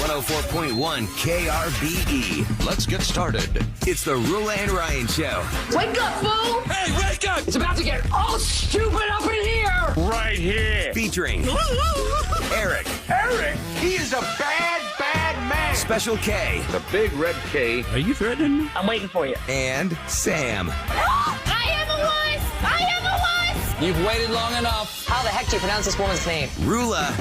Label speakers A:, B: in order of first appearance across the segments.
A: 104.1 KRBE. Let's get started. It's the Roula and Ryan Show.
B: Wake up, fool!
C: Hey, wake up!
B: It's about to get all stupid up in here!
C: Right here.
A: Featuring Eric.
C: Eric, he is a bad, bad man.
A: Special K.
C: The big red K.
D: Are you threatening me?
B: I'm waiting for you.
A: And Sam.
E: I am a wuss! I am a wuss!
F: You've waited long enough.
B: How the heck do you pronounce this woman's name?
A: Roula.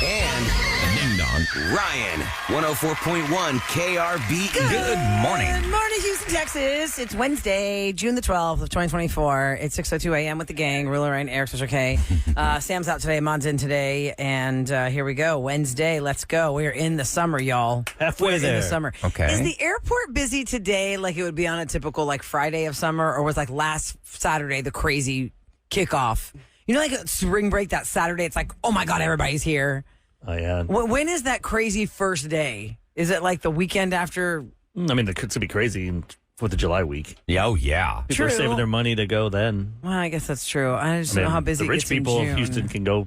A: And
D: Ding dong.
A: Ryan. 104.1 KRBE.
D: Good morning.
G: Good morning, Houston, Texas. It's Wednesday, June the 12th of 2024. It's 6:02 a.m. with the gang. Ruler, Ryan, Eric, Special K. Sam's out today. Mod's in today. And here we go. Wednesday. Let's go. We're in the summer, y'all.
D: Halfway
G: We're
D: there.
G: in the summer.
D: Okay.
G: Is the airport busy today like it would be on a typical like Friday of summer? Or was like last Saturday the crazy kickoff? You know, like spring break that Saturday, it's like, oh my God, everybody's here.
D: Oh, yeah.
G: When is that crazy first day? Is it like the weekend after?
D: I mean, it could be crazy in 4th of July week.
H: Yeah, oh, yeah.
D: People are
G: True.
D: saving their money to go then.
G: Well, I guess that's true. I just don't know how busy
D: the rich
G: it gets in
D: people of
G: June.
D: Houston can go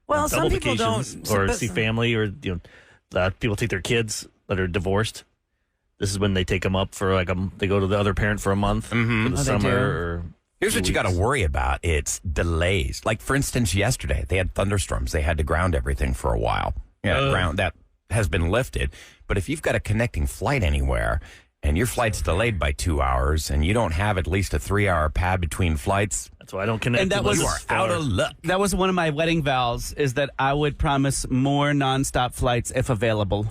G: Well,
D: on
G: some
D: double
G: people don't.
D: vacations or see family, or people take their kids that are divorced. This is when they take them up for they go to the other parent for a month for the
G: they
D: summer.
G: do.
D: Or
H: Here's what you got to
D: weeks.
H: worry about. It's delays. Like, for instance, yesterday, they had thunderstorms. They had to ground everything for a while. Yeah, ground that has been lifted. But if you've got a connecting flight anywhere and your flight's delayed by 2 hours and you don't have at least a 3-hour pad between flights,
D: That's why I don't connect.
I: And that
D: unless
I: was-
H: you
D: it's
H: are out
D: far.
H: of luck.
I: That was one of my wedding vows, is that I would promise more nonstop flights if available.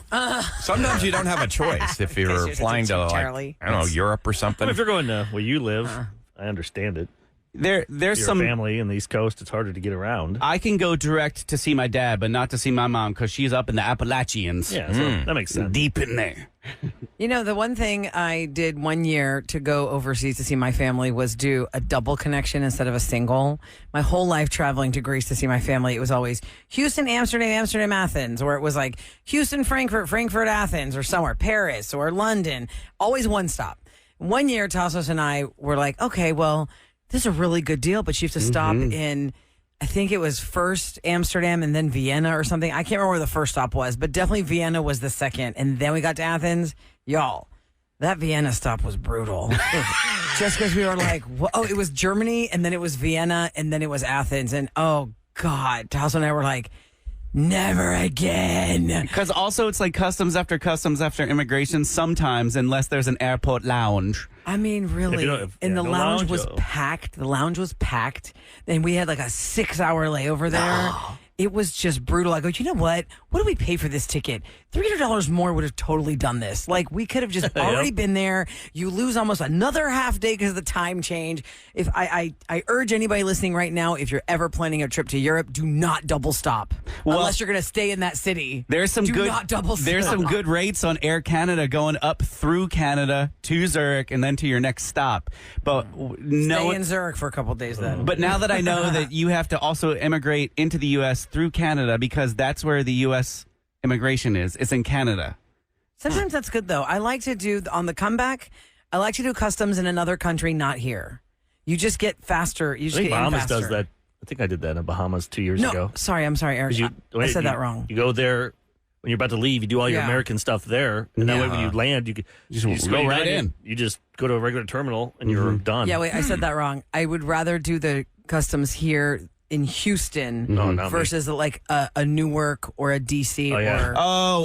H: Sometimes you don't have a choice if you're
G: you're
H: flying to,
G: Charlie.
H: I don't know, Europe or
D: I
H: something.
D: mean, if you're going to where you live, I understand it.
I: There's
D: Your
I: some.
D: family in the East Coast, it's harder to get around.
I: I can go direct to see my dad, but not to see my mom because she's up in the Appalachians.
D: Yeah, so that makes sense.
I: Deep in there.
G: You know, the one thing I did one year to go overseas to see my family was do a double connection instead of a single. My whole life traveling to Greece to see my family, it was always Houston, Amsterdam, Amsterdam, Athens, or it was like Houston, Frankfurt, Frankfurt, Athens, or somewhere, Paris or London. Always one stop. One year, Tassos and I were like, okay, well, this is a really good deal, but you have to stop in, I think it was first Amsterdam and then Vienna or something. I can't remember where the first stop was, but definitely Vienna was the second. And then we got to Athens. Y'all, that Vienna stop was brutal. Just because we were like, oh, it was Germany, and then it was Vienna, and then it was Athens. And oh, God, Tassos and I were like, never again.
I: Because also it's like customs after immigration sometimes, unless there's an airport lounge.
G: I mean, really. And the
D: no
G: lounge
D: lounge,
G: was
D: oh.
G: packed. The lounge was packed. And we had like a 6-hour layover there. It was just brutal. I go, you know what? What do we pay for this ticket? $300 more would have totally done this. Like, we could have just already been there. You lose almost another half day because of the time change. If I urge anybody listening right now, if you're ever planning a trip to Europe, do not double stop. Unless you're going to stay in that city.
I: There's some
G: do
I: good.
G: not double stop.
I: There's some good rates on Air Canada going up through Canada to Zurich and then to your next stop. But
G: Stay in Zurich for a couple of days then.
I: But now that I know that you have to also immigrate into the U.S. through Canada, because that's where the U.S. immigration is. It's in Canada.
G: Sometimes that's good, though. I like to do, on the comeback, I like to do customs in another country, not here. You just get faster. You
D: I
G: just
D: think
G: get in
D: Bahamas
G: faster.
D: does that. I think I did that in Bahamas 2 years
G: No,
D: ago.
G: sorry, I'm sorry, Eric.
D: 'Cause
G: I said that wrong.
D: You go there when you're about to leave. You do all your
G: Yeah.
D: American stuff there, and that way when you land, you just
I: go
D: when you're
I: right
D: done,
I: in.
D: You just go to a regular terminal and you're done.
G: Yeah, wait, I said that wrong. I would rather do the customs here in Houston
D: No, not me.
G: versus like a Newark or a DC
D: Oh, yeah.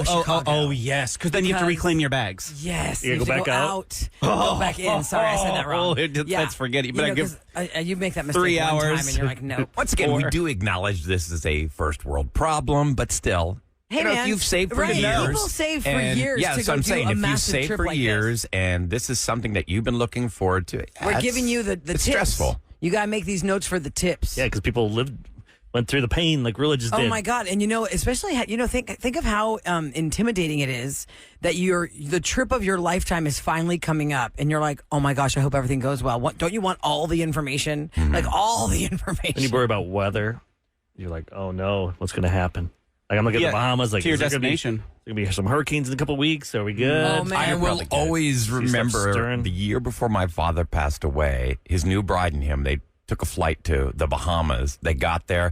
G: or Chicago.
I: Yes. Because then you have to
G: Because-
I: reclaim your bags.
G: Yes,
D: You
G: have
D: go
G: to
D: back out?
G: Go back in. Sorry, I said that wrong.
I: Let's forget it. But I give
G: 'cause, you make that mistake
I: 3
G: one
I: hours.
G: time and you're like, no.
H: Once again, we
I: Or-
H: do acknowledge this is a first world problem, but still,
G: Hey,
H: you know,
G: man.
H: if you've saved for
G: Right,
H: years.
G: people save for
H: and-
G: years
H: Yeah,
G: to
H: that's
G: go
H: what I'm
G: do
H: saying.
G: a
H: If you
G: massive
H: saved
G: trip
H: for
G: like
H: years and this is something that you've been looking forward to,
G: We're
H: that's-
G: giving you the
H: it's
G: tips.
H: stressful.
G: You got to make these notes for the tips.
D: Yeah, because people went through the pain like Roula just did.
G: Oh my God! And especially think of how intimidating it is that the trip of your lifetime is finally coming up, and you're like, oh my gosh, I hope everything goes well. What don't you want all the information? Like all the information.
D: When you worry about weather, you're like, oh no, what's going to happen? Like I'm looking at the Bahamas, like
I: to your
D: is there
I: destination.
D: There's going to be some hurricanes in a couple weeks. Are we good?
G: Oh, man.
H: I will
D: Probably good.
H: always
D: stuff
H: remember
D: stirring.
H: the year before my father passed away, his new bride and him, they took a flight to the Bahamas. They got there,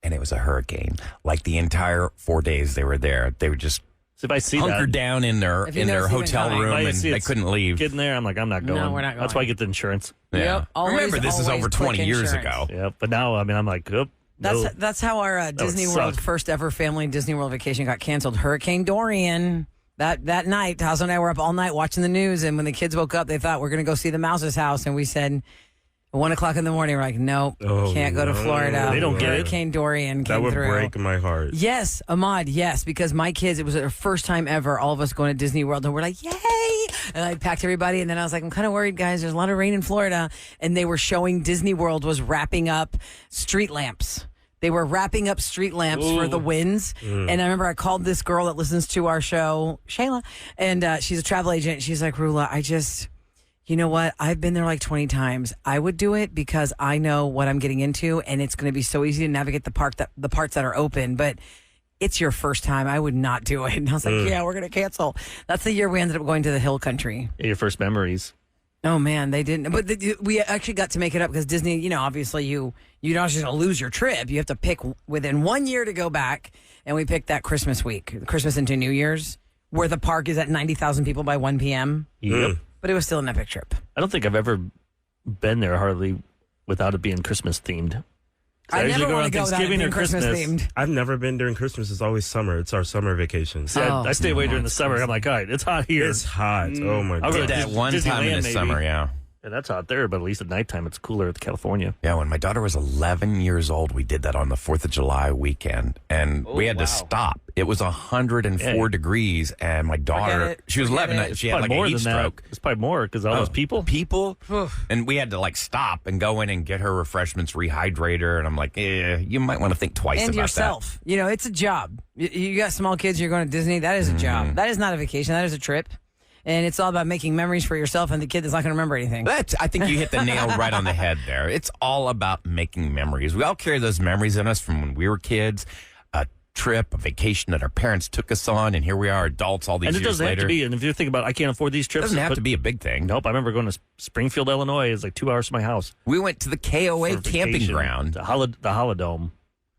H: and it was a hurricane. Like the entire 4 days they were there, they were just
D: So if I see
H: hunkered
D: that,
H: down in their
G: If you know it's even
H: hotel
G: coming.
H: room,
D: if I
H: and
D: see
H: they
D: it's
H: couldn't leave.
D: getting there, I'm like, I'm not going.
G: we're not
D: That's why I get the insurance.
H: Yeah.
G: Yep. Always,
H: Remember, this is
G: always
H: over 20
G: quick
H: years
G: insurance.
H: ago.
D: Yeah, but now, I mean, I'm like, oh,
G: That's how our Disney
D: would
G: World
D: suck.
G: first ever family Disney World vacation got canceled. Hurricane Dorian. That night, Tazo and I were up all night watching the news, and when the kids woke up, they thought we're going to go see the Mouse's house, and we said. 1 o'clock in the morning, we're like, nope, can't go to Florida.
D: They don't get it.
G: Hurricane Dorian came
F: That would
G: through.
F: break my heart.
G: Yes, Ahmad, yes, because my kids, it was their first time ever, all of us going to Disney World, and we're like, yay! And I packed everybody, and then I was like, I'm kind of worried, guys, there's a lot of rain in Florida, and they were showing Disney World was wrapping up street lamps. They were wrapping up street lamps for the winds. And I remember I called this girl that listens to our show, Shayla, and she's a travel agent. She's like, Roula, you know what? I've been there like 20 times. I would do it because I know what I'm getting into, and it's going to be so easy to navigate the parts that are open. But it's your first time. I would not do it. And I was like, yeah, we're going to cancel. That's the year we ended up going to the Hill Country.
D: your first memories.
G: Oh man, they didn't. But we actually got to make it up because Disney. You know, obviously you're not just going to lose your trip. You have to pick within 1 year to go back, and we picked that Christmas week, Christmas into New Year's, where the park is at 90,000 people by 1 p.m.
D: Yep.
G: But it was still an epic trip.
D: I don't think I've ever been there hardly without it being Christmas themed.
G: I
D: usually
G: never
D: go
G: want
D: around
G: to go without it
D: Thanksgiving
G: being
D: or
G: Christmas
D: Christmas.
G: themed.
F: I've never been during Christmas. It's always summer. It's our summer vacation.
D: See, I stay away during the summer. I'm like, all right, it's hot here.
F: It's hot. Oh my
D: I'll
F: god.
D: go
H: Did
D: to
H: that one time in
D: Disneyland,
H: the
D: maybe.
H: summer, yeah.
D: Yeah, that's hot there, but at least at nighttime it's cooler at California.
H: Yeah, when my daughter was 11 years old, we did that on the 4th of July weekend, and we had to stop. It was 104 degrees, and my daughter,
G: it.
H: she was
G: Forget
H: 11,
G: it.
H: she had like a
D: more
H: heat
D: than
H: stroke.
D: that. It's probably more because all those people.
H: And we had to like stop and go in and get her refreshments, rehydrate her, and I'm like, you might want to think twice
G: And
H: about
G: yourself. You know, it's a job. You got small kids, you're going to Disney. That is a job. That is not a vacation. That is a trip. And it's all about making memories for yourself and the kid that's not going to remember anything.
H: that. I think you hit the nail right on the head there. It's all about making memories. We all carry those memories in us from when we were kids. A trip, a vacation that our parents took us on, and here we are, adults, all these
D: And it
H: years
D: doesn't
H: later.
D: have to be. And if you think about, I can't afford these
H: It
D: trips.
H: doesn't have
D: but-
H: to be a big thing.
D: Nope. I remember going to Springfield, Illinois. It's like 2 hours from my house.
H: We went to the KOA
D: for
H: camping
D: vacation.
H: ground.
D: The Holodome.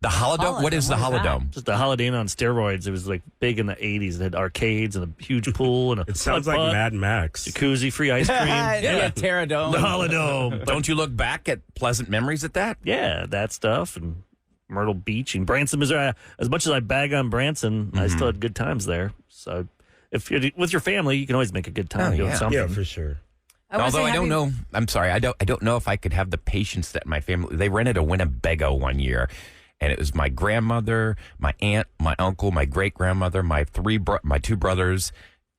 H: The Holodome? What is the
G: What is that?
H: Holodome?
D: Just a Holiday Inn on steroids. It was like big in the 80s. It had arcades and a huge pool and a
F: It sounds
D: putt-putt,
F: like Mad Max.
D: jacuzzi, free ice cream.
I: Yeah, Terradome.
D: The Holodome.
H: Don't you look back at pleasant memories at that?
D: Yeah, that stuff and Myrtle Beach and Branson, Missouri. As much as I bag on Branson, I still had good times there. So if you're with your family, you can always make a good time
H: Oh,
D: doing
H: yeah.
D: something.
F: Yeah, for sure.
H: Although I don't know, I'm sorry, I don't know if I could have the patience that my family. They rented a Winnebago one year, and it was my grandmother, my aunt, my uncle, my great grandmother, my two brothers.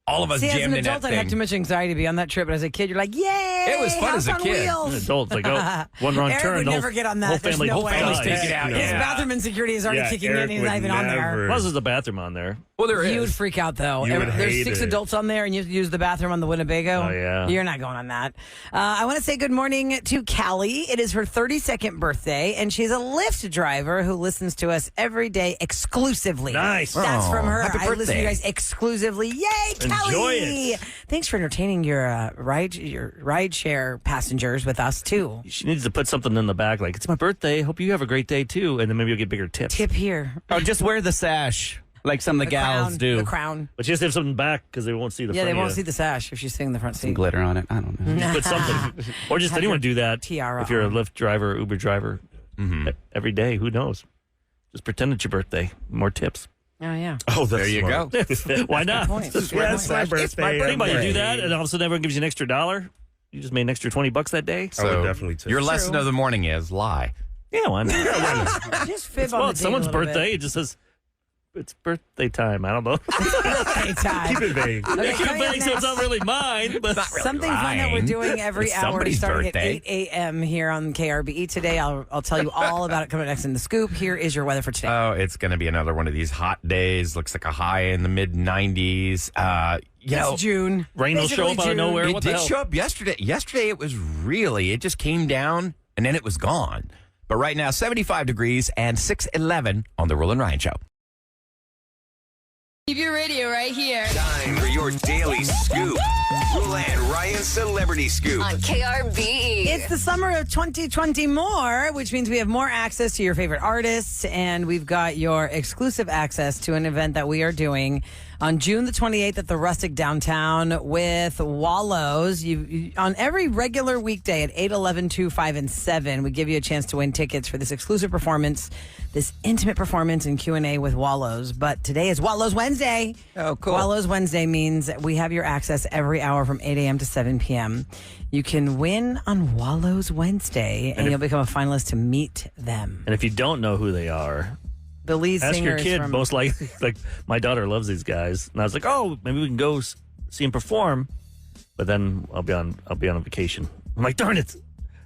H: All of us
G: See, as an
H: jammed in
G: adult,
H: that
G: I'd
H: thing.
G: have too much anxiety to be on that trip. But as a kid, you're like, yay!
H: It was fun
G: house
H: as a
G: on
H: kid.
G: Wheels.
D: Adults like, oh, one wrong
G: Eric
D: turn.
G: would
D: the
G: never
D: whole,
G: get on that.
D: Whole
G: There's
D: family,
G: no
D: whole
G: way.
D: family
H: Take it out.
G: His
H: Yeah.
G: bathroom insecurity is already
F: Yeah,
G: kicking
F: Eric
G: in. He's
F: would
G: not even on there.
F: never-
D: Plus, there's a bathroom on there.
H: Well, there
G: You would
H: is.
G: freak out though.
F: You would
G: There's
F: hate
G: 6
F: it.
G: adults on there, and you have to use the bathroom on the Winnebago.
D: Oh, yeah.
G: You're not going on that. I want to say good morning to Callie. It is her 32nd birthday, and she's a Lyft driver who listens to us every day exclusively.
D: Nice.
G: That's from her.
H: Happy
G: I listen to
H: birthday.
G: you guys exclusively. Yay, Callie!
D: it.
G: Thanks for entertaining your ride share passengers with us too.
D: She needs to put something in the back like, it's my birthday. Hope you have a great day, too. And then maybe you'll get bigger tips.
G: Tip here.
I: Or just wear the sash like some of the gals
G: crown,
I: do.
G: The crown.
D: But she has to have something back because they won't see the
G: Yeah,
D: front
G: they
D: of
G: won't
D: you.
G: see the sash if she's sitting in the front
I: Some
G: seat.
I: glitter on it. I don't know.
D: Just put something. Or just
G: Have
D: anyone
G: your
D: do that
G: tiara
D: if you're a
G: on.
D: Lyft driver, Uber driver every day. Who knows? Just pretend it's your birthday. More tips.
G: Oh yeah.
F: Oh, that's
H: There you
F: smart.
H: go.
D: Why not?
G: Point.
F: Yes,
G: Good
F: my
G: point.
F: birthday.
D: Think about it. You do
F: I'm
D: that,
F: ready.
D: and all of a sudden everyone gives you an extra $1. You just made an extra $20 that day.
F: I would definitely tip.
H: Your lesson of the morning is lie.
D: Yeah, why not?
G: Just fib
D: It's,
G: on
D: well,
G: the
D: it's
G: date a
D: someone's
G: little bit.
D: birthday. It just says it's birthday time. I don't know.
G: Birthday time.
F: Keep it vague.
G: Okay,
D: It could
G: coming up
D: be, so it's not
G: next,
D: really mine. But
G: something fun that we're
H: mine.
G: doing every
H: It's
G: hour
H: somebody's
G: starting
H: birthday.
G: at 8 a.m. here on KRBE today. I'll tell you all about it coming up next in the scoop. Here is your weather for today.
H: Oh, it's going to be another one of these hot days. Looks like a high in the mid 90s. You know,
G: It's June.
D: rain will show
G: Basically
D: up out of
G: June.
D: nowhere.
H: it
D: What the
H: did
D: hell?
H: show up yesterday. Yesterday, it was really, it just came down and then it was gone. But right now, 75 degrees and 6:11 on the Roula and Ryan Show.
E: Keep your radio right here.
A: Time for your your daily scoop. Roula and Ryan's Celebrity Scoop.
B: On KRBE.
G: It's the summer of 2020 more, which means we have more access to your favorite artists, and we've got your exclusive access to an event that we are doing on June the 28th at the Rustic downtown with Wallows. On every regular weekday at 8, 11, 2, 5, and 7, we give you a chance to win tickets for this exclusive performance, this intimate performance and Q&A with Wallows. But today is Wallows Wednesday.
H: Oh, cool.
G: Wallows Wednesday means we have your access every hour from 8 a.m. to 7 p.m. You can win on Wallows Wednesday, and you'll become a finalist to meet them.
D: And if you don't know who they are,
G: The lead
D: ask
G: singer
D: your kid.
G: is from...
D: Most likely, like my daughter loves these guys, and I was like, "Oh, maybe we can go see him perform." But then I'll be on a vacation. I'm like, "Darn it!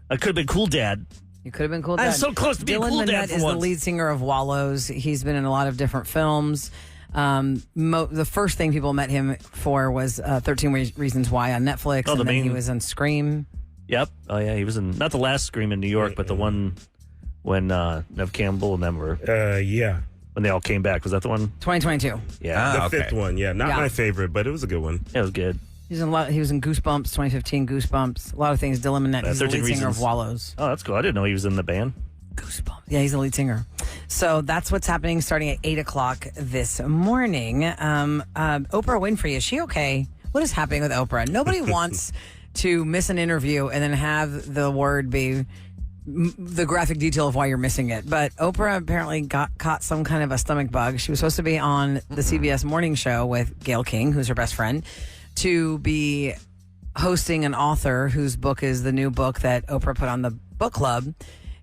D: I could have been cool, Dad."
G: You could have been cool.
D: I
G: Dad.
D: was so close to being
G: Dylan
D: cool dad
G: Minnette
D: for
G: is
D: once.
G: the lead singer of Wallows. He's been in a lot of different films. The first thing people met him for was 13 Reasons Why on Netflix, and then he was on Scream.
D: Yep. Oh yeah, he was in not the last Scream in New York, but the one when Nev Campbell and them were
F: Yeah.
D: when they all came back. Was that the one?
G: 2022.
D: Yeah.
F: The fifth one, yeah. Not
G: Yeah.
F: my favorite, but it was a good one.
D: Yeah, it was good.
G: He was in Goosebumps, 2015 Goosebumps. A lot of things. Dylan Minnette. He's the
D: 13
G: lead singer
D: Reasons.
G: of Wallows.
D: Oh, that's cool. I didn't know he was in the band.
G: Goosebumps. Yeah, he's the lead singer. So that's what's happening starting at 8 o'clock this morning. Oprah Winfrey, is she okay? What is happening with Oprah? Nobody wants to miss an interview and then have the word be the graphic detail of why you're missing it. But Oprah apparently caught some kind of a stomach bug. She was supposed to be on the CBS morning show with Gayle King, who's her best friend, to be hosting an author whose book is the new book that Oprah put on the book club.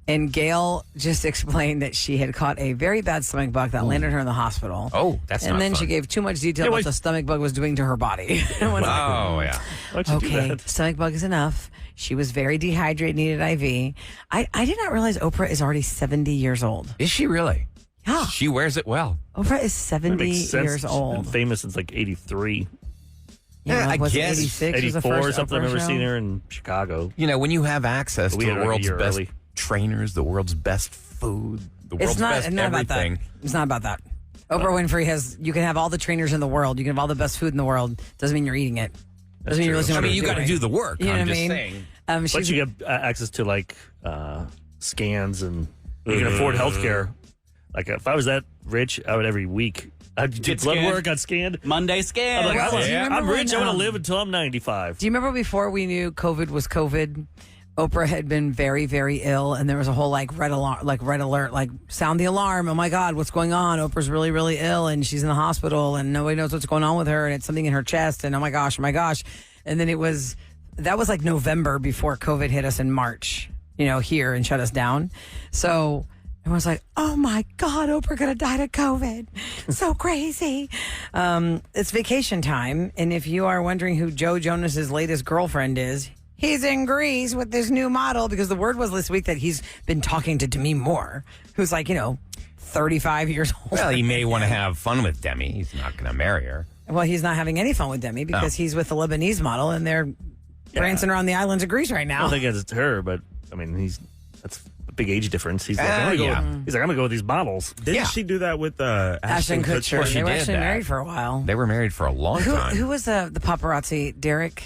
G: And Gayle just explained that she had caught a very bad stomach bug that landed her in the hospital.
H: Oh, that's
G: And
H: not
G: then
H: fun.
G: she gave too much detail
D: Yeah,
G: what
D: wait.
G: the stomach bug was doing to her body. I was like,
H: Oh, yeah.
D: Why'd you do
G: okay,
D: that?
G: stomach bug is enough. She was very dehydrated, needed IV. I did not realize Oprah is already 70 years old.
H: Is she really?
G: Yeah.
H: She wears it well.
G: Oprah is
D: That
G: 70
D: makes sense.
G: years
D: She's been
G: old.
D: famous since like '83,
H: Yeah, I
G: was
H: guess.
G: it 86 was the
D: '84 or
G: first
D: something. I
G: Oprah
D: remember
G: show?
D: seeing her in Chicago.
H: You know, when you have access
D: But
H: to
D: we
H: the
D: had her like a
H: world's
D: year
H: best
D: early.
H: trainers, the world's best food, the world's
G: It's not,
H: best
G: not about that.
H: everything.
G: It's not about that. Oprah Winfrey you can have all the trainers in the world. You can have all the best food in the world. Doesn't mean you're eating it. Doesn't mean you're
D: true.
G: listening
H: I
G: to
H: mean,
G: what
H: you
G: she's
H: got to
G: doing.
H: do the work.
G: You know
H: I'm
G: what I
H: just
G: mean?
H: saying.
D: But
G: She's,
D: you get access to like scans, and you can afford healthcare. Like if I was that rich, I would every week. I'd do
I: Get
D: blood
I: scanned.
D: work, got scanned.
I: Monday scan.
D: I'm like,
G: Well, do you remember
D: I'm rich.
G: when,
D: I want to
G: um,
D: live until I'm 95.
G: do you remember before we knew COVID was COVID? Oprah had been very, very ill, and there was a whole red alert, like sound the alarm. Oh my God, what's going on? Oprah's really, really ill, and she's in the hospital, and nobody knows what's going on with her, and it's something in her chest, and oh my gosh. And then that was like November before COVID hit us in March, here and shut us down. So everyone's like, oh my God, Oprah could have died of COVID. So crazy. It's vacation time, and if you are wondering who Joe Jonas's latest girlfriend is, he's in Greece with this new model, because the word was this week that he's been talking to Demi Moore, who's like, 35 years old.
H: Well, he may want to have fun with Demi. He's not going to marry her.
G: Well, he's not having any fun with Demi because he's with the Lebanese model, and they're prancing around the islands of Greece right
D: I
G: now.
D: don't think it's her, but I mean, that's a big age difference. He's like, I'm gonna go with these models.
F: Didn't she do that with
G: Ashton Kutcher.
H: Well, she
G: They were
H: did
G: actually
H: that.
G: married for a while.
H: They were married for a long time.
G: Who was the paparazzi? Derek?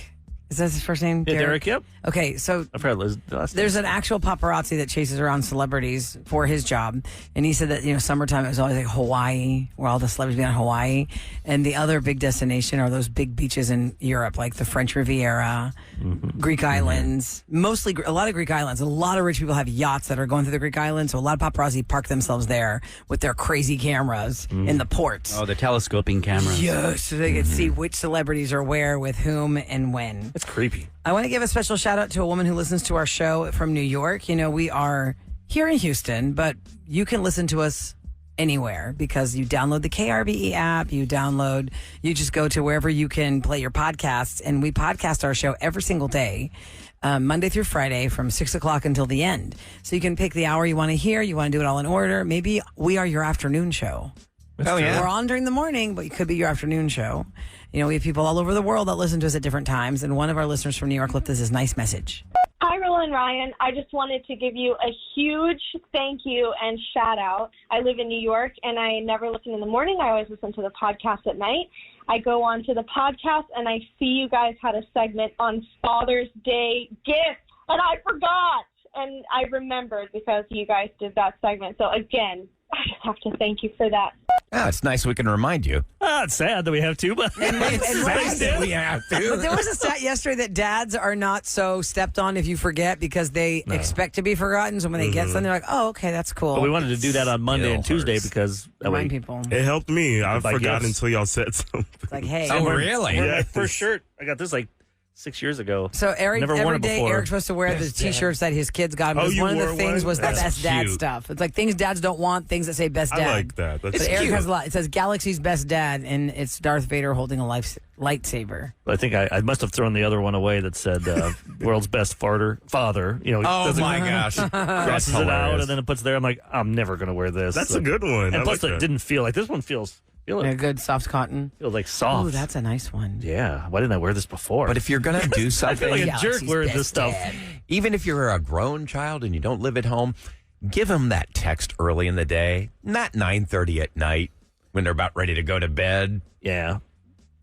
G: Is that his first name?
D: Yeah, Derek. Yep.
G: Okay, so
D: I forgot Liz. the last name.
G: there's an actual paparazzi that chases around celebrities for his job. And he said that, summertime it was always like Hawaii, where all the celebrities be on Hawaii. And the other big destination are those big beaches in Europe, like the French Riviera, Greek islands, mostly a lot of Greek islands. A lot of rich people have yachts that are going through the Greek islands. So a lot of paparazzi park themselves there with their crazy cameras in the ports.
I: Oh, the telescoping cameras.
G: Yes, so they can see which celebrities are where, with whom, and when.
D: That's creepy.
G: I want to give a special shout out to a woman who listens to our show from New York. We are here in Houston, but you can listen to us anywhere because you download the KRBE app, you just go to wherever you can play your podcasts, and we podcast our show every single day, Monday through Friday from 6 o'clock until the end. So you can pick the hour you want to hear, you want to do it all in order. Maybe we are your afternoon show.
H: Oh, yeah.
G: We're on during the morning, but it could be your afternoon show. We have people all over the world that listen to us at different times, and one of our listeners from New York left us this nice message.
J: Hi, Roula and Ryan. I just wanted to give you a huge thank you and shout out. I live in New York, and I never listen in the morning. I always listen to the podcast at night. I go on to the podcast, and I see you guys had a segment on Father's Day gifts, and I forgot. And I remembered because you guys did that segment. So, again, I just have to thank you for that.
H: Yeah, it's nice we can remind you.
D: It's sad that we have to, but
H: Nice that we have
G: But
H: to.
G: there was a stat yesterday that dads are not so stepped on if you forget because they expect to be forgotten. So when they get something, they're like, oh, okay, that's cool.
D: But we wanted to do that on Monday and Tuesday
H: hurts.
D: because that way
G: Remind people.
F: It helped me. I
D: Buy
F: forgot
D: gifts.
F: until y'all said something.
G: It's like, hey.
H: Oh, really?
D: my first shirt. I got this like 6 years ago.
G: So Eric,
D: Never worn
G: every
D: it
G: day
D: before.
G: Eric's supposed to wear the T-shirts that his kids got him.
F: Oh,
G: Because
F: you
G: one of the
F: wore
G: things
F: one?
G: was the
F: That's
G: best dad
H: cute.
G: stuff. It's like things dads don't want, things that say best dad.
F: I like that. That's
G: But Eric
H: cute.
G: has a lot. It says Galaxy's best dad, and it's Darth Vader holding a lightsaber.
D: I think I must have thrown the other one away that said world's best father. You know,
H: Oh,
D: doesn't-
H: my gosh. That's
D: crosses it out
H: hilarious.
D: and then it puts there. I'm like, I'm never going to wear this.
F: That's a good one.
D: And
F: I
D: plus,
F: like
D: it
F: that.
D: didn't feel like this one feels
G: A good soft cotton.
D: like soft.
G: Oh, that's a nice one.
D: Yeah. Why didn't I wear this before?
H: But if you're going to do
D: I feel
H: something,
D: like a jerk
G: Galaxy's
D: wearing
G: best
D: this stuff.
G: dad.
H: even if you're a grown child and you don't live at home, give them that text early in the day, not 9:30 at night when they're about ready to go to bed.
D: Yeah.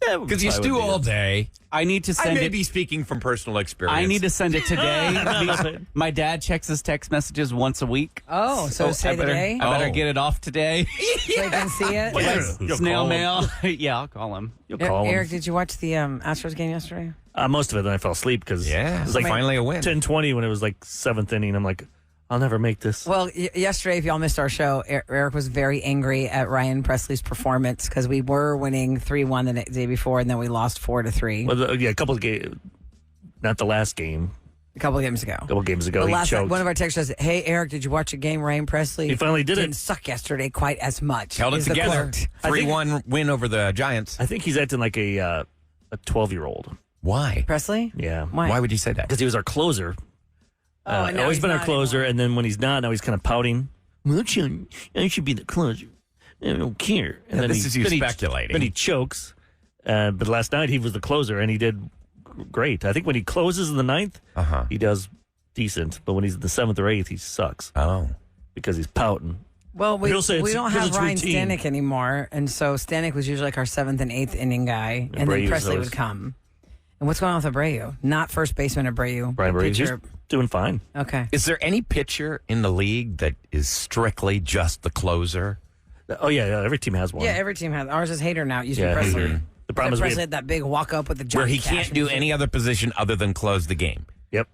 H: Because you stew all day.
I: I need to
H: I
I: send
H: may
I: it.
H: be speaking from personal experience.
I: I need to send it today. My dad checks his text messages once a week.
G: Oh, so say
I: I
G: the
I: better,
G: day?
I: I better
H: Oh.
I: get it off today.
G: So you can see it?
D: You'll
I: Snail
D: call him.
I: mail. Yeah, I'll call him.
D: You'll call
G: Eric,
D: him.
G: did you watch the Astros game yesterday?
D: Most of it, then I fell asleep because
H: Yeah,
D: it was like
H: finally a win.
D: 10:20 when it was like 7th inning. I'm like, I'll never make this.
G: Well, yesterday, if y'all missed our show, Eric was very angry at Ryan Presley's performance because we were winning 3-1 the day before, and then we lost 4-3
D: Well, a couple of games, not the last game,
G: a couple of games ago.
D: a couple of games ago,
G: The
D: he
G: last
D: choked.
G: one of our texters says, "Hey Eric, did you watch a game? Ryan Presley
D: He finally did it.
G: Didn't suck yesterday quite as much."
H: Held it
G: is the
H: together.
G: quote.
H: 3-1 win over the Giants.
D: I think he's acting like a 12-year-old.
H: Why?
G: Presley?
D: Yeah.
H: Why would you say that?
D: Because he was our closer.
G: and now
D: always
G: he's
D: been our
G: not
D: closer,
G: anymore.
D: and then when he's not, now he's kind of pouting. Well, I should be the closer. I don't care. And
H: Yeah, this is you speculating.
D: Then he chokes. But last night he was the closer, and he did great. I think when he closes in the 9th, he does decent. But when he's in the 7th or 8th, he sucks
H: Oh.
D: because he's pouting.
G: Well, we
D: He'll say
G: don't
D: because
G: have
D: it's
G: Ryan
D: routine.
G: Stanek anymore, and so Stanek was usually like our 7th and 8th inning guy, and then
D: Abreu's
G: Presley
D: always-
G: would come. And what's going on with Abreu? Not first baseman Abreu.
D: Brian
G: but
D: Bray's
G: pitcher.
D: doing fine.
G: Okay.
H: Is there any pitcher in the league that is strictly just the closer?
D: Oh, yeah, every team has one.
G: Yeah, every team has. Ours is Hater now. It used to
D: Yeah,
G: be Presley.
D: Hader. The problem is we
G: Presley
D: had-
G: had that big walk up with the
H: Where
G: Johnny
H: he
G: Cash
H: can't do
G: music.
H: any other position other than close the game.
D: Yep.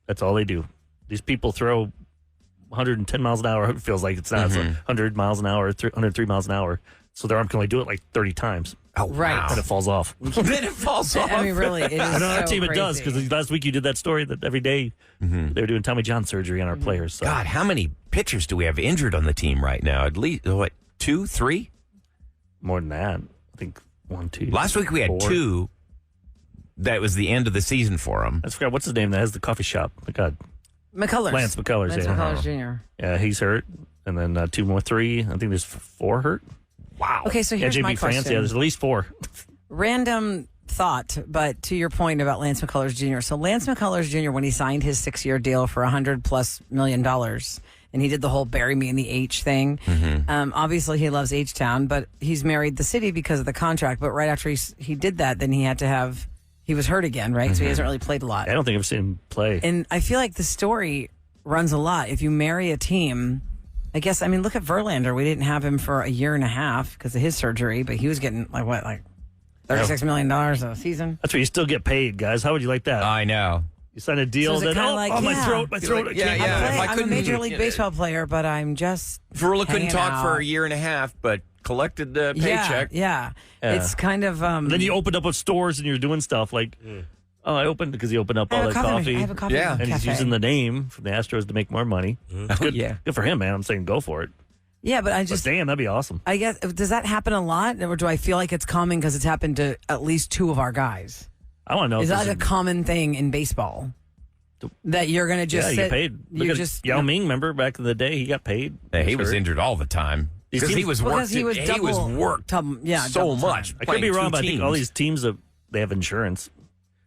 D: That's all they do. These people throw 110 miles an hour. It feels like it's not. It's like 100 miles an hour, 103 miles an hour. So their arm can only do it like 30 times.
H: Oh,
G: Right.
D: And it falls off.
H: Then it falls off.
G: I mean, really, it is
D: I know our
G: so
D: team it does
G: crazy.
D: because last week you did that story that every day they were doing Tommy John surgery on our players. So.
H: God, how many pitchers do we have injured on the team right now? At least, what, 2, 3?
D: More than that. I think 1, 2.
H: Last week we had
D: 4.
H: 2. That was the end of the season for him.
D: I forgot what's his name that has the coffee shop. My God.
G: McCullers.
D: Lance McCullers,
G: Lance
D: yeah.
G: McCullers Jr.
D: Yeah, he's hurt. And then 2 more, 3. I think there's 4 hurt.
H: Wow.
G: Okay, so
D: Yeah,
G: here's my
D: JB France.
G: question.
D: Yeah, there's at least 4.
G: Random thought, but to your point about Lance McCullers Jr. So Lance McCullers Jr., when he signed his 6-year deal for $100+ million, and he did the whole bury me in the H thing. Obviously, he loves H-Town, but he's married the city because of the contract. But right after he did that, then he was hurt again, right? So he hasn't really played a lot.
D: I don't think I've seen him play.
G: And I feel like the story runs a lot. If you marry a team, I guess, I mean, look at Verlander. We didn't have him for a year and a half because of his surgery, but he was getting like $36 million a season.
D: That's where you still get paid, guys. How would you like that?
H: I know.
D: You sign a deal
G: So is it
D: that,
G: kinda like,
D: my
G: yeah.
D: throat, I
H: Yeah,
D: can't.
H: yeah. If I
G: I'm a
H: couldn't-
G: Major League Baseball player, but I'm just
H: Verla couldn't
G: hanging
H: talk for
G: out.
H: a year and a half, but collected the paycheck.
G: Yeah.
D: Yeah.
G: It's kind of
D: Then you opened up with stores and you're doing stuff like, I opened because he opened up
G: I
D: all
G: have
D: that
G: a
D: coffee.
G: I have a coffee
H: Yeah.
D: And he's
G: cafe.
D: using the name from the Astros to make more money. Good,
H: yeah.
D: good for him, man. I'm saying go for it.
G: Yeah, but I
D: But
G: just
D: damn, that'd be awesome.
G: I guess does that happen a lot, or do I feel like it's common because it's happened to at least 2 of our guys?
D: I want to know.
G: Is
D: if
G: that
D: this
G: a common thing in baseball? That you're going to just
D: you
G: sit,
D: get paid. Look
G: You
D: at
G: just
D: Yao Ming. Remember back in the day, he got paid.
H: Yeah, he was
D: hurt.
H: injured all the time.
D: These
H: Because he
D: teams-
H: was
G: Because
H: worked.
G: he was double-
H: worked
G: yeah,
H: so
G: double time.
H: much.
D: I could be
H: playing
D: wrong,
H: two
D: but I think all
H: teams.
D: these teams they have insurance.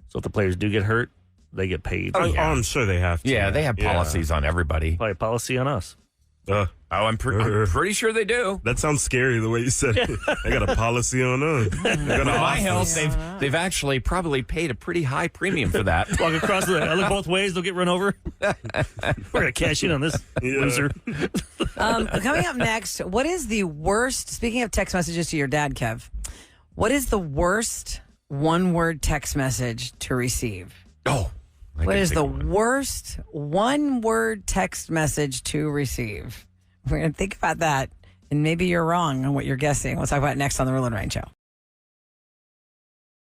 D: So if the players do get hurt, they get paid.
F: Oh, I'm sure they have to.
H: Yeah, they have policies on everybody.
D: Probably a policy on us.
H: I'm pretty sure they do.
F: That sounds scary the way you said it. They got a policy on us.
H: With my health, they've actually probably paid a pretty high premium for that.
D: Walk across I look both ways, they'll get run over. We're going to cash in on this loser.
G: Coming up next, what is the worst, speaking of text messages to your dad, Kev, what is the worst one-word text message to receive?
H: Oh.
G: What is the worst one-word text message to receive? We're going to think about that, and maybe you're wrong on what you're guessing. We'll talk about it next on the Roula and Ryan Show.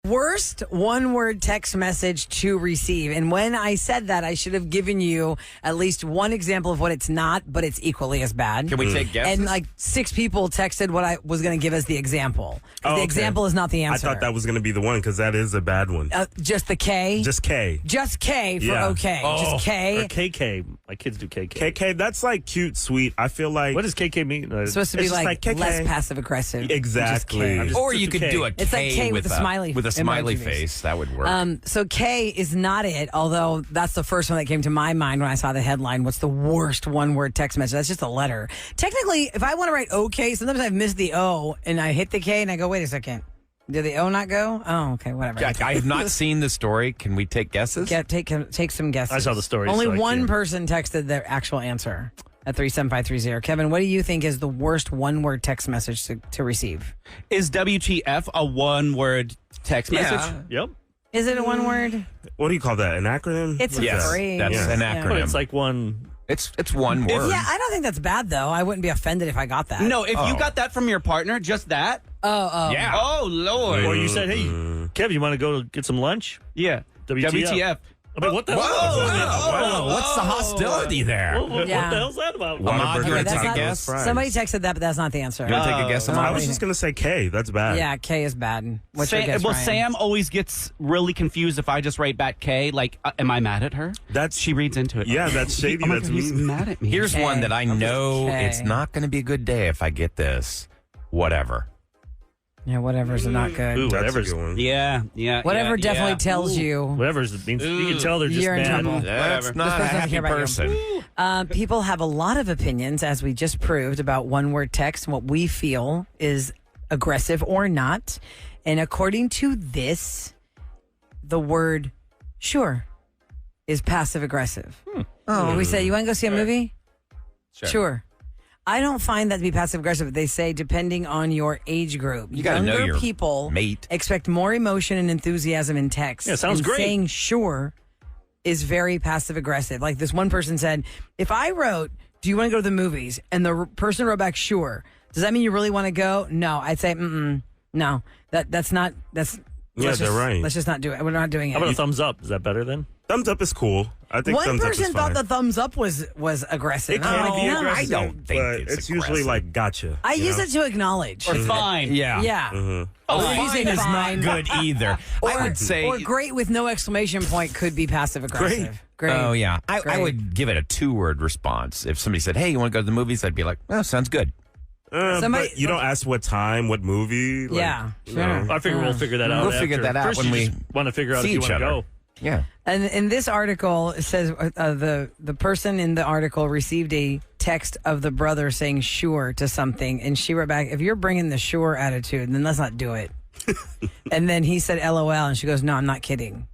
G: Worst one-word text message to receive. And when I said that, I should have given you at least one example of what it's not, but it's equally as bad.
H: Can we take guesses?
G: And like 6 people texted what I was going to give as the example. The example is not the answer.
F: I thought that was going to be the one because that is a bad one.
G: Just the K?
F: Just K.
G: Just K for okay. Just K.
D: Or KK. My kids do KK.
F: KK, that's like cute, sweet. I feel like.
D: What does KK mean?
G: It's supposed to be like
F: KK.
G: less passive aggressive.
F: Exactly.
H: Or you could do a K
G: It's like K with a smiley
H: with a smiley
G: emoji.
H: face. That would work.
G: So K is not it, although that's the first one that came to my mind when I saw the headline. What's the worst one-word text message? That's just a letter. Technically, if I want to write OK, sometimes I've missed the O and I hit the K and I go, wait a second. Did the O not go? Oh, okay, whatever.
H: I have not seen the story. Can we take guesses?
G: Yeah, take some guesses.
D: I saw the story.
G: Only
D: so
G: one person texted their actual answer at 37530. Kevin, what do you think is the worst one-word text message to receive?
I: Is WTF a one-word text message?
D: Yep.
G: Is it a one-word?
F: What do you call that? An acronym?
G: It's a phrase.
H: That's an
G: Yeah.
H: acronym.
D: But it's like one.
H: It's one word.
G: Yeah, I don't think that's bad, though. I wouldn't be offended if I got that.
I: No, if you got that from your partner, just that.
G: Oh.
H: Yeah.
I: Oh, Lord.
D: Or you said, hey, Kev, you want to go get some lunch?
I: Yeah.
D: WTF. I mean, what the hell?
H: Whoa, what's the hostility there?
D: What the
G: Yeah.
D: hell's that about?
H: Ahmad, you want to
G: That's
H: take a
G: not-
H: guess?
G: Somebody texted that, but that's not the answer.
H: You want to take a guess,
F: I
H: Ahmad?
F: was just going to say K. That's bad.
G: Yeah, K is bad. What's your guess,
I: Well,
G: Ryan?
I: Sam always gets really confused if I just write back K. Like, am I mad at her?
F: That's
I: She reads into it.
F: Yeah, that's shady.
I: Oh my
F: That's
I: God, he's
F: mean.
I: mad at me.
H: Here's
G: K.
H: one that I know
G: K.
H: it's not going to be a good day if I get this. Whatever.
G: Yeah, whatever's not good.
D: Ooh,
F: That's a
D: whatever's,
F: good one.
I: Yeah.
G: Whatever definitely tells you.
D: whatever's it means. You can tell they're just
G: You're in
D: mad.
G: trouble.
H: That's not a
G: person doesn't
H: happy
G: care about you.
H: person.
G: People have a lot of opinions, as we just proved, about one-word text and what we feel is aggressive or not. And according to this, the word sure is passive-aggressive. Oh, we say, you want to go see a movie? Sure. I don't find that to be passive-aggressive. They say depending on your age group.
H: You gotta know
G: Younger
H: your
G: people
H: mate.
G: expect more emotion and enthusiasm in text.
D: Yeah, sounds
G: And
D: great.
G: Saying sure is very passive-aggressive. Like this one person said, if I wrote, do you want to go to the movies? And the person wrote back, sure. Does that mean you really want to go? No. I'd say, no. That's not, that's...
F: Yeah, they're right.
G: Let's just not do it. We're not doing it.
D: How about a thumbs up? Is that better then?
F: Thumbs up is cool. I think
G: One
F: thumbs up
G: person
F: is
G: thought
F: fine.
G: the thumbs up was aggressive.
F: It
G: I'm
F: can
G: like,
F: be
G: no.
F: aggressive,
H: I don't think
F: but
H: it's
F: usually
H: aggressive.
F: like gotcha.
G: I
F: you
G: use
F: know?
G: it to acknowledge.
I: Or fine.
H: Yeah.
G: Yeah.
I: Oh,
G: fine is
H: not good either. I would say.
G: Or great with no exclamation point could be passive aggressive. Great.
H: Oh, yeah. I
G: Great.
H: would give it a 2-word response. If somebody said, hey, you want to go to the movies? I'd be like, oh, sounds good.
G: Somebody-
F: but you don't ask what time, what movie. Like,
G: Yeah,
F: you
G: sure.
F: know.
D: I figure we'll figure that out.
H: We'll figure
D: after.
H: that out
D: First,
H: when
D: you
H: we
D: just want to figure out
H: see
D: if you
H: each
D: want to
H: other.
D: go.
H: Yeah.
G: And in this article, it says the person in the article received a text of the brother saying sure to something, and she wrote back, if you're bringing the sure attitude, then let's not do it. And then he said LOL, and she goes, no, I'm not kidding.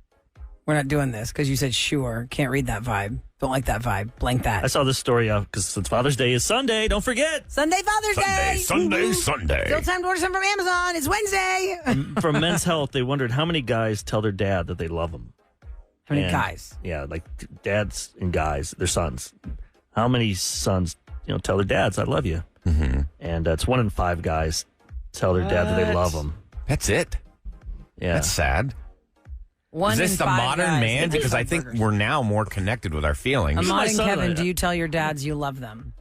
G: We're not doing this because you said sure. Can't read that vibe. Don't like that vibe. Blank that.
D: I saw this story because since Father's Day is Sunday, don't forget.
G: Sunday Father's Day.
H: Sunday.
G: Still time to order some from Amazon. It's Wednesday.
D: From Men's Health, they wondered how many guys tell their dad that they love them.
G: How many
D: And,
G: guys?
D: Yeah, like dads and guys, their sons. How many sons, tell their dads, I love you? Mm-hmm. And it's 1 in 5 guys tell their dad that they love them.
H: That's it.
D: Yeah.
H: That's sad.
G: One
H: Is this
G: in
H: the
G: 5
H: modern
G: guys.
H: man?
G: It is
H: Because I
G: on
H: think
G: burgers.
H: we're now more connected with our feelings.
G: Ahmad
D: my
G: and
D: son,
G: Kevin,
D: I-
G: do you tell your dads you love them?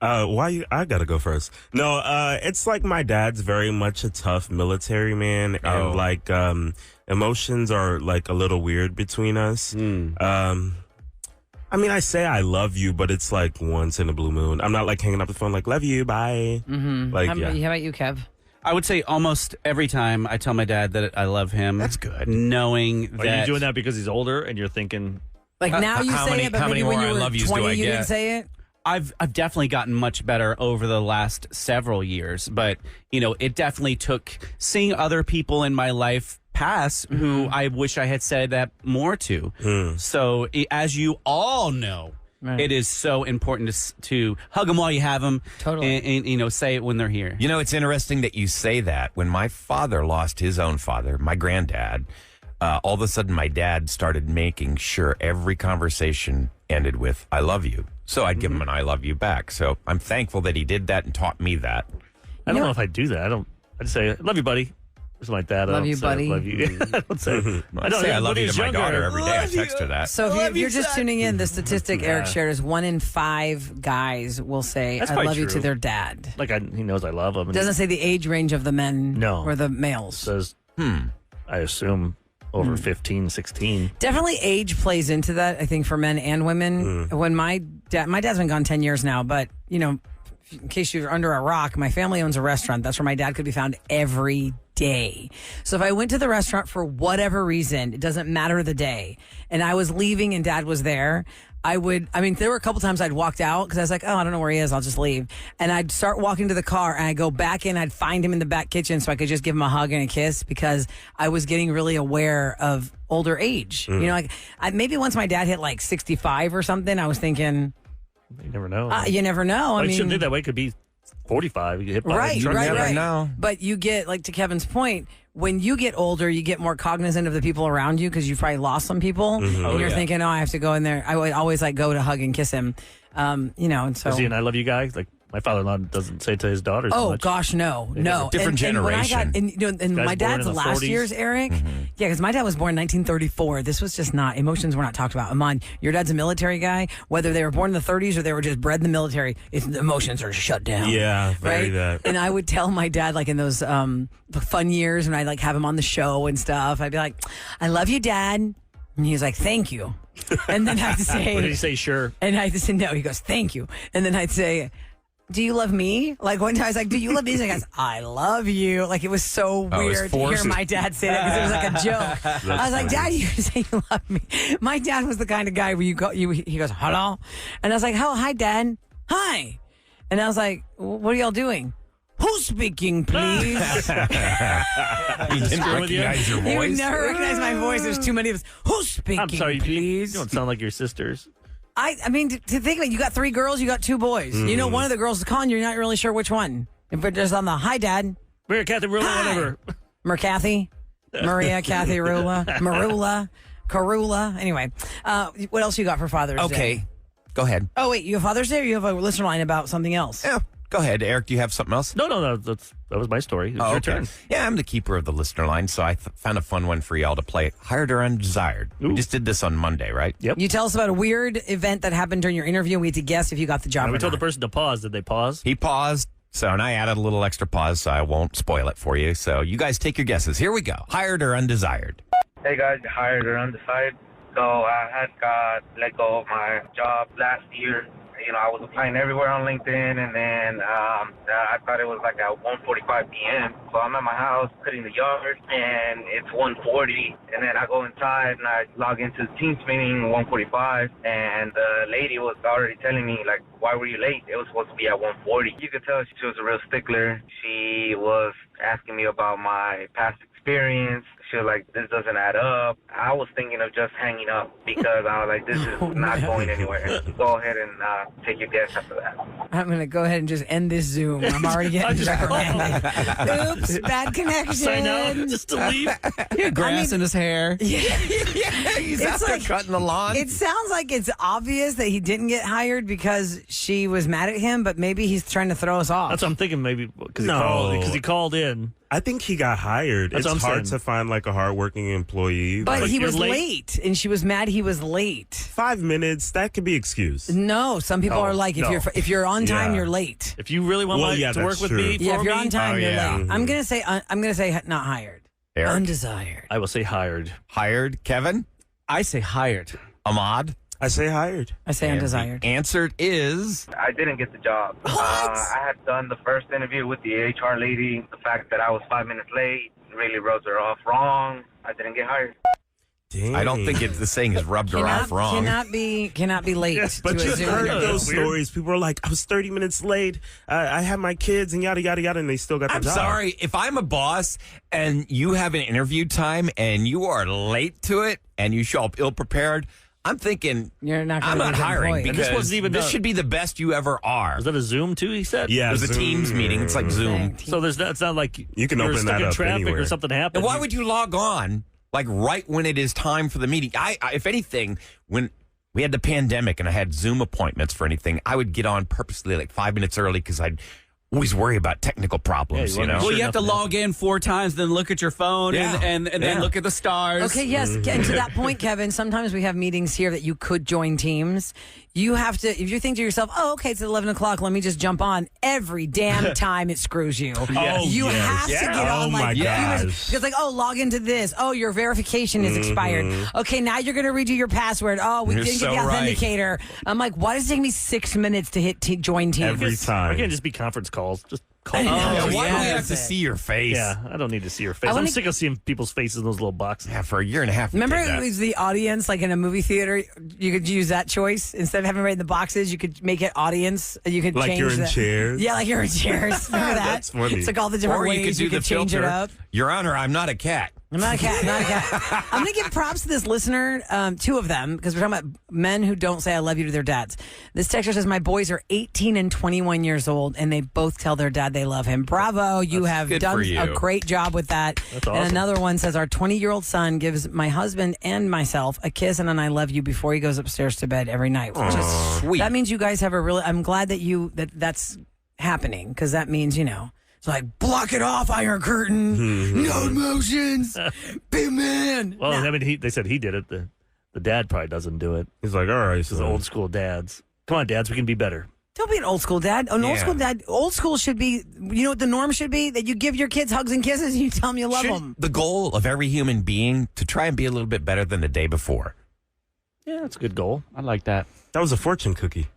F: I gotta go first. No, it's like my dad's very much a tough military man,
H: Oh.
F: and like emotions are like a little weird between us. I mean, I say I love you, but it's like once in a blue moon. I'm not like hanging up the phone like love you, bye.
G: Mm-hmm.
F: Like
G: How
F: yeah.
G: about you, Kev?
I: I would say almost every time I tell my dad that I love him.
H: That's good.
I: Knowing
D: Are
I: that.
D: you doing that because he's older and you're thinking,
G: Like now you
H: how
G: say
H: many-
G: it, but
H: how
G: maybe
H: many
G: when
H: more
G: you
H: I
G: were
H: love yous do
G: 20,
H: I
G: you didn't
H: get?
G: say it?
I: I've definitely gotten much better over the last several years, but it definitely took seeing other people in my life pass who I wish I had said that more to. So as you all know, it is so important to hug them while you have them.
G: Totally.
I: And say it when they're here.
H: It's interesting that you say that. When my father lost his own father, my granddad, all of a sudden my dad started making sure every conversation ended with, I love you. So I'd give him an I love you back. So I'm thankful that he did that and taught me that.
D: I don't know if I do that. I just say, love you, buddy. Or something like that.
G: Love you, buddy.
D: Love you. I don't say,
H: I say I love you to my daughter every day. I text her that.
G: So if you're just tuning in, the statistic Eric shared is 1 in 5 guys will say
D: That's
G: I
D: probably
G: love you to
D: true.
G: their dad.
D: Like he knows I love him. And
G: Doesn't say the age range of the men or the males.
D: says, I assume over 15, 16.
G: Definitely age plays into that, I think, for men and women. When my dad's been gone 10 years now, but, in case you're under a rock, my family owns a restaurant. That's where my dad could be found every day. So if I went to the restaurant for whatever reason, it doesn't matter the day, and I was leaving and dad was there, there were a couple times I'd walked out because I was like, oh, I don't know where he is. I'll just leave. And I'd start walking to the car and I'd go back in. I'd find him in the back kitchen so I could just give him a hug and a kiss because I was getting really aware of older age. Maybe once my dad hit like 65 or something, I was thinking,
D: You never know.
G: you never know.
D: It shouldn't be that way. It could be 45. You get hit by a truck.
G: Right.
H: know.
G: But you get, like to Kevin's point, when you get older, you get more cognizant of the people around you because you've probably lost some people. And you're thinking, I have to go in there. I would always go to hug and kiss him. And so.
D: Is he an I love you guy? Like my father-in-law doesn't say to his daughters.
G: Oh
D: much.
G: gosh, no.
H: Different generation.
G: And my dad's
D: born in the
G: last
D: 40s.
G: years, Eric. Yeah, because my dad was born in 1934. This was just not emotions were not talked about. Amon, your dad's a military guy. Whether they were born in the 30s or they were just bred in the military, emotions are shut down.
F: Yeah, very
G: right.
F: that.
G: And I would tell my dad, like in those fun years, when I'd have him on the show and stuff, I'd be like, "I love you, Dad," and he was like, "Thank you." And then I'd say,
D: What did he say? Sure.
G: and I'd say, "No." He goes, "Thank you." And then I'd say, "Do you love me?" Like one time I was like, "Do you love me?" He goes, "I love you." Like it was so
H: it's
G: weird to hear
H: forced.
G: my dad say that because it was like a joke. I was like, "Dad, you say you love me." My dad was the kind of guy where he goes, "Hello," and I was like, "Oh, hi, Dad. Hi," and I was like, "What are y'all doing?" "Who's speaking, please?"
H: He didn't
D: Screw with you.
H: recognize your
G: He would
H: voice.
G: never recognize my voice. There's too many of us. "Who's speaking,
D: I'm sorry. You
G: please?"
D: don't sound like your sisters.
G: I mean, to think of it, you got 3 girls, you got 2 boys. You know, one of the girls is calling you, you're not really sure which one. If we're just on the, "Hi, Dad."
D: We're Kathy Roula,
G: Hi.
D: whatever.
G: Kathy, Maria, Kathy, Roula, Marula, Carula. Anyway, what else you got for Father's Day?
H: Okay, go ahead.
G: Oh, wait, you have Father's Day or you have a listener line about something else?
H: Yeah, go ahead, Eric. Do you have something else?
D: No. That was my story. It was your turn.
H: Yeah, I'm the keeper of the listener line, so I found a fun one for y'all to play. Hired or Undesired. We just did this on Monday, right?
D: Yep.
G: You tell us about a weird event that happened during your interview, and we had to guess if you got the job
D: We
G: or
D: told the
G: not.
D: person to pause. Did they pause?
H: He paused, and I added a little extra pause, so I won't spoil it for you. So you guys take your guesses. Here we go. Hired or Undesired?
K: Hey guys, hired or undecided. So I had got let go of my job last year. I was applying everywhere on LinkedIn, and then I thought it was like at 1:45 p.m. So I'm at my house cutting the yard, and it's 1:40. And then I go inside and I log into the Teams meeting 1:45, and the lady was already telling me, like, why were you late? It was supposed to be at 1:40. You could tell she was a real stickler. She was asking me about my past experience. She was like, this doesn't add up. I was thinking of just hanging up because I was like, this is not going anywhere. Go ahead and take your guess after that.
G: I'm going to go ahead and just end this Zoom. I'm already getting reprimanded. Oops, bad connection.
D: Sign out just to leave.
I: He had grass in his hair.
H: He's
G: It's
H: after
G: like-
H: cutting the lawn.
G: It sounds like it's obvious that he didn't get hired because she was mad at him, but maybe he's trying to throw us off.
D: That's what I'm thinking. Maybe because
F: No.
D: he called in.
F: I think he got hired.
D: That's what
F: It's
D: I'm
F: hard
D: saying.
F: to find like a hardworking employee.
G: But
F: Like,
G: he
D: you're
G: was late, and she was mad he was late.
F: 5 minutes, that could be excused.
G: No, some people
D: No,
G: are like,
D: no.
G: if you're on time,
F: Yeah.
G: you're late.
D: If you really want
F: Well, yeah,
D: to work
F: that's
D: with
F: true.
D: me,
G: Yeah,
D: for
G: if you're
D: me,
G: on time,
F: Oh,
G: you're
F: yeah.
G: late.
F: Mhm.
G: I'm gonna say not hired,
H: Eric?
G: undesired.
H: Oh.
D: I will say hired.
H: Hired. Kevin?
I: I say hired.
H: Ahmad?
F: I say hired.
G: I say undesired.
H: The answer is
K: I didn't get the job. I had done the first interview with the HR lady. The fact that I was 5 minutes late really wrote her off wrong. I didn't get hired.
F: Dang.
H: I don't think the saying is rubbed her off wrong.
G: Cannot be late.
F: Yes, but
G: to
F: you've
G: a Zoom
F: heard
G: interview.
F: those stories. People are like, I was 30 minutes late. I had my kids and yada, yada, yada, and they still got the
H: I'm
F: job.
H: sorry. If I'm a boss and you have an interview time and you are late to it and you show up ill-prepared, I'm thinking
G: You're not
H: I'm
G: gonna
H: not
G: be
H: hiring
G: employed.
D: And this
H: because
D: wasn't even
H: this
D: done.
H: should be the best you ever are.
D: Was that a Zoom too? He said.
F: Yeah,
H: It was a
F: Zoom.
H: Teams meeting. It's like Zoom.
D: So it's not like
F: You can
D: were
F: open
D: stuck
F: that
D: in
F: up
D: traffic
F: anywhere.
D: or something happened.
H: And why would you log on like right when it is time for the meeting? I if anything, when we had the pandemic and I had Zoom appointments for anything, I would get on purposely like 5 minutes early because I'd always worry about technical problems.
D: Yeah, you
H: you
D: wanna
H: know.
D: be
I: Well,
D: Sure
I: you have to
D: nothing
I: log in 4 times, then look at your phone
H: Yeah.
I: and then
H: Yeah.
I: look at the stars.
G: Okay, yes. And to that point, Kevin, sometimes we have meetings here that you could join Teams. You have to, if you think to yourself, oh, okay, it's 11 o'clock, let me just jump on. Every damn time it screws you.
F: Yes.
G: You
F: yes.
G: have to
F: Yeah.
G: get on
F: Oh
G: like
F: my
G: a few minutes.
F: gosh.
G: Because like, oh, log into this. Oh, your verification is expired. Okay, now you're going to redo your password. Oh, we
H: You're
G: didn't
H: so
G: get the
H: right.
G: authenticator. I'm like, why does it take me 6 minutes to hit join Teams?
F: Every time.
D: Why can't it just be conference calls? Just call me.
H: Yeah, why do we
G: yeah.
H: have to see your face?
D: Yeah, I don't need to see your face.
G: I
D: I'm
G: wanna-
D: sick of seeing people's faces in those little boxes.
H: Yeah, for a year and a half. we
G: Remember,
H: did that.
G: it was the audience, like in a movie theater. You could use that choice instead of having right in the boxes. You could make it audience. You could
F: Like
G: change
F: you're in
G: the-
F: chairs?
G: Yeah, like you're in chairs. Remember that?
F: That's funny.
G: It's like all the different
H: Or
G: ways
H: you could do the
G: change
H: filter.
G: it up.
H: Your Honor, I'm not a cat.
G: I'm not a cat. I'm not a cat. I'm going to give props to this listener, 2 of them, because we're talking about men who don't say I love you to their dads. This texter says, my boys are 18 and 21 years old, and they both tell their dad they love him. Bravo. You have
H: good
G: done
H: for you.
G: a great job with that.
D: That's
G: And
D: awesome.
G: another one says, our 20-year-old son gives my husband and myself a kiss and an I love you before he goes upstairs to bed every night. Which is
H: Sweet.
G: That means you guys have a really, I'm glad that that's happening, because that means, it's like, block it off, Iron Curtain. No emotions. Be a man.
D: Well,
G: Now-
D: I mean, they said he did it. The dad probably doesn't do it.
F: He's like, all right,
D: This is
F: so
D: old school dads. Come on, dads, we can be better.
G: Don't be an old school dad. An old
H: Yeah.
G: school dad. Old school should be. You know what the norm should be? That you give your kids hugs and kisses and you tell them you love
H: Should
G: them.
H: the goal of every human being to try and be a little bit better than the day before?
D: Yeah, that's a good goal.
I: I like that.
F: that was a fortune cookie.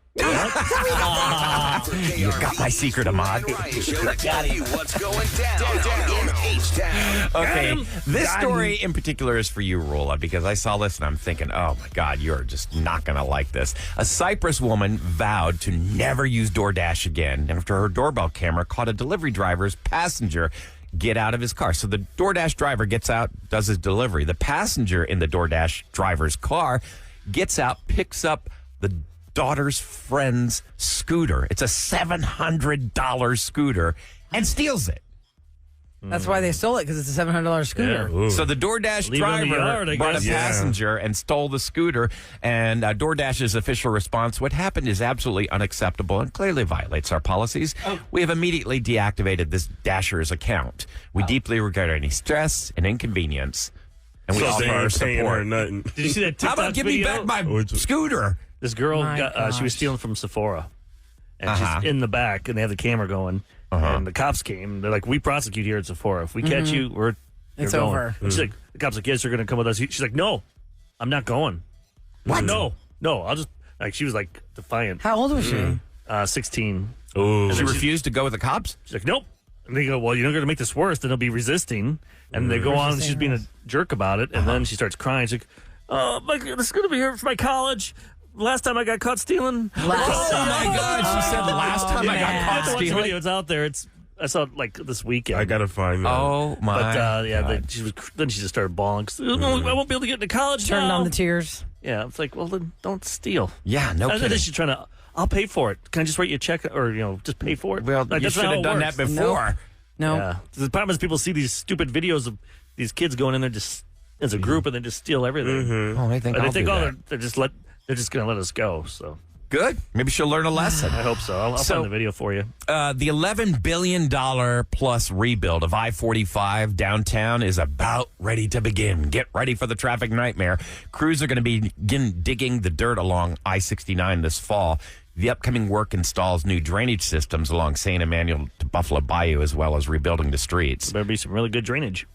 H: You got my secret, Ahmad.
A: Ryan Show to tell you what's going down in H-Town.
H: Okay, this story in particular is for you, Roula, because I saw this and I'm thinking, oh my God, you're just not going to like this. A Cyprus woman vowed to never use DoorDash again after her doorbell camera caught a delivery driver's passenger get out of his car. So the DoorDash driver gets out, does his delivery. The passenger in the DoorDash driver's car gets out, picks up the daughter's friend's scooter. It's a $700 scooter and steals it.
G: That's why they stole it, because it's a $700 scooter.
F: Ooh.
H: So the DoorDash
D: Leave it in the
H: driver
D: yard, I
H: brought a
D: guess.
F: Yeah.
H: passenger and stole the scooter. And DoorDash's official response, what happened is absolutely unacceptable and clearly violates our policies. We have immediately deactivated this Dasher's account. We deeply regret any stress and inconvenience. And we
F: So
H: offer
F: they
H: our
F: ain't paying her
H: support.
F: nothing.
D: Did you see that
H: How
D: TikTok
H: about give me
D: video?
H: back my scooter?
D: This girl,
G: My
D: she was
G: gosh.
D: stealing from Sephora. And
H: Uh-huh.
D: she's in the back, and they have the camera going. And the cops came. They're like, we prosecute here at Sephora. If we catch you, you're
G: It's
D: going.
G: over.
D: And she's like, the cops like, yes, you're going to come with us. She's like, no, I'm not going. What? No, I'll just, like, she was like defiant.
G: How old was she?
D: 16.
F: Ooh.
H: She refused to go with the cops?
D: She's like, nope. And they go, well, you're not going to make this worse. Then he'll be resisting. And they go on, and she's being a jerk about it. And then she starts crying. She's like, oh, this is going to be here for my college. Last time I got caught stealing.
H: Oh, my God. She said last time I got
G: man.
H: caught
D: Watch the
H: stealing.
D: video. It's out there. I saw it like this weekend.
F: I gotta find that.
H: Oh, my
D: But yeah,
H: God.
D: then she just started bawling. I won't be able to get into college
G: Turned
D: now.
G: on the tears.
D: Yeah, it's like, well, then don't steal.
H: Yeah, no
D: And then
H: kidding.
D: she's trying to, I'll pay for it. Can I just write you a check, or just pay for it?
H: Well,
D: Like,
H: you
D: that's
H: should
D: not how
H: have
D: it
H: done
D: works.
H: that before.
G: No.
D: Yeah. The problem is people see these stupid videos of these kids going in there just as a group and they just steal everything.
H: Oh, I think
D: And
H: I'll
D: they think,
H: do
D: oh,
H: that.
D: they're just going to let us go. So
H: Good. Maybe she'll learn a lesson.
D: I hope so. I'll
H: So-
D: find the video for you.
H: The $11 billion plus rebuild of I-45 downtown is about ready to begin. Get ready for the traffic nightmare. Crews are going to begin digging the dirt along I-69 this fall. The upcoming work installs new drainage systems along St. Emmanuel to Buffalo Bayou, as well as rebuilding the streets.
D: Better be some really good drainage.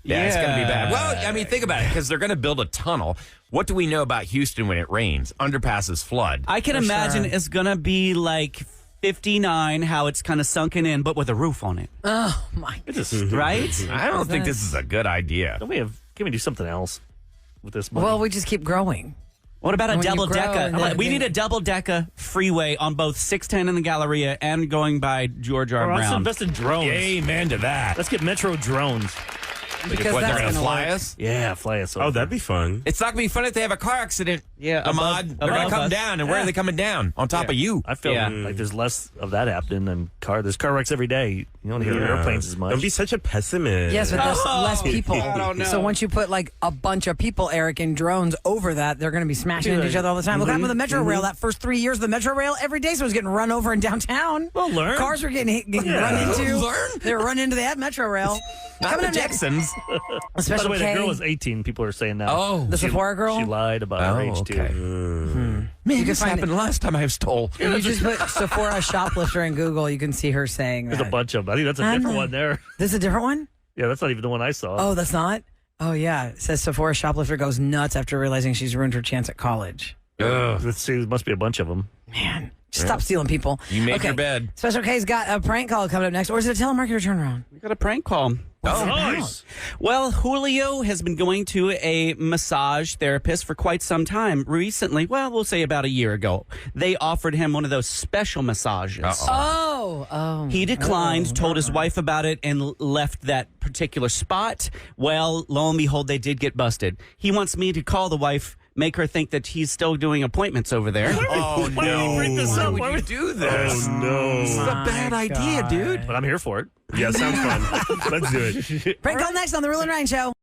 H: Yeah, it's going to be bad.
I: Yeah.
H: Well, I mean, think about it, because they're going to build a tunnel. What do we know about Houston when it rains? Underpasses flood.
I: I can imagine it's going to be like 59, how it's kind of sunken in, but with a roof on it.
G: Oh, my God.
I: Right?
H: I don't think this is a good idea.
D: Can we do something else with this money?
G: Well, we just keep growing.
I: What about a
G: And when you
I: double
G: grow
I: decker?
G: and then-
I: We need a double decker freeway on both 610 in the Galleria and going by George R.
D: Let's
I: Brown.
D: invest in drones.
H: Amen to that.
D: Let's get Metro drones.
G: Because
H: What, they're
G: that's
H: going to
G: gonna
H: fly
G: work.
H: us?
D: Yeah, fly us over.
F: Oh, that'd be fun.
H: It's not going to be fun if they have a car accident.
I: Yeah,
H: Ahmad. They're going
I: above
H: to come
I: us.
H: down, and where are they coming down? On top of you.
D: I feel
I: Yeah.
D: like there's less of that happening than there's car wrecks every day. You don't hear airplanes as much.
F: Don't be such a pessimist.
G: Yes, but there's less people.
I: I don't know.
G: So once you put like a bunch of people, Eric, in drones over that, they're going to be smashing into each other all the time. Look what happened with the Metro Rail. That first 3 years of the Metro Rail, every day someone was getting run over in downtown.
D: Well, learn.
G: Cars were getting run into. They were run into that Metro Rail.
H: Not
G: Coming
H: the
G: up next,
H: Texans.
G: a
D: By the
G: special
D: way, that
G: K.
D: girl was 18. People are saying now.
H: Oh.
G: The Sephora girl?
D: She lied about her age
H: okay.
D: too.
H: Man,
G: can
H: this
G: find
H: happened last time I was told.
G: If you just put Sephora shoplifter in Google, you can see her saying that.
D: There's a bunch of them. I think that's a
G: I
D: different
G: know.
D: one there.
G: This is a different one?
D: Yeah, that's not even the one I saw.
G: Oh, that's not? Oh, yeah. It says Sephora shoplifter goes nuts after realizing she's ruined her chance at college.
D: Let's see. There must be a bunch of them.
G: Man, stop stealing people.
H: You make your bed.
G: Special K's got a prank call coming up next. Or is it a telemarketer turnaround?
I: We got a prank call.
G: What's it
D: nice.
I: Well, Julio has been going to a massage therapist for quite some time. Recently, well, we'll say about a year ago, they offered him one of those special massages.
G: Oh.
I: He declined, told his wife about it, and left that particular spot. Well, lo and behold, they did get busted. He wants me to call the wife, make her think that he's still doing appointments over there.
H: Oh,
D: Why did you bring this up?
H: Why would you do this?
F: Oh, no.
H: This is a bad idea, dude.
D: But I'm here for it.
F: Yeah, sounds fun. Let's do it.
G: Prank call next on The Roula and Ryan Show.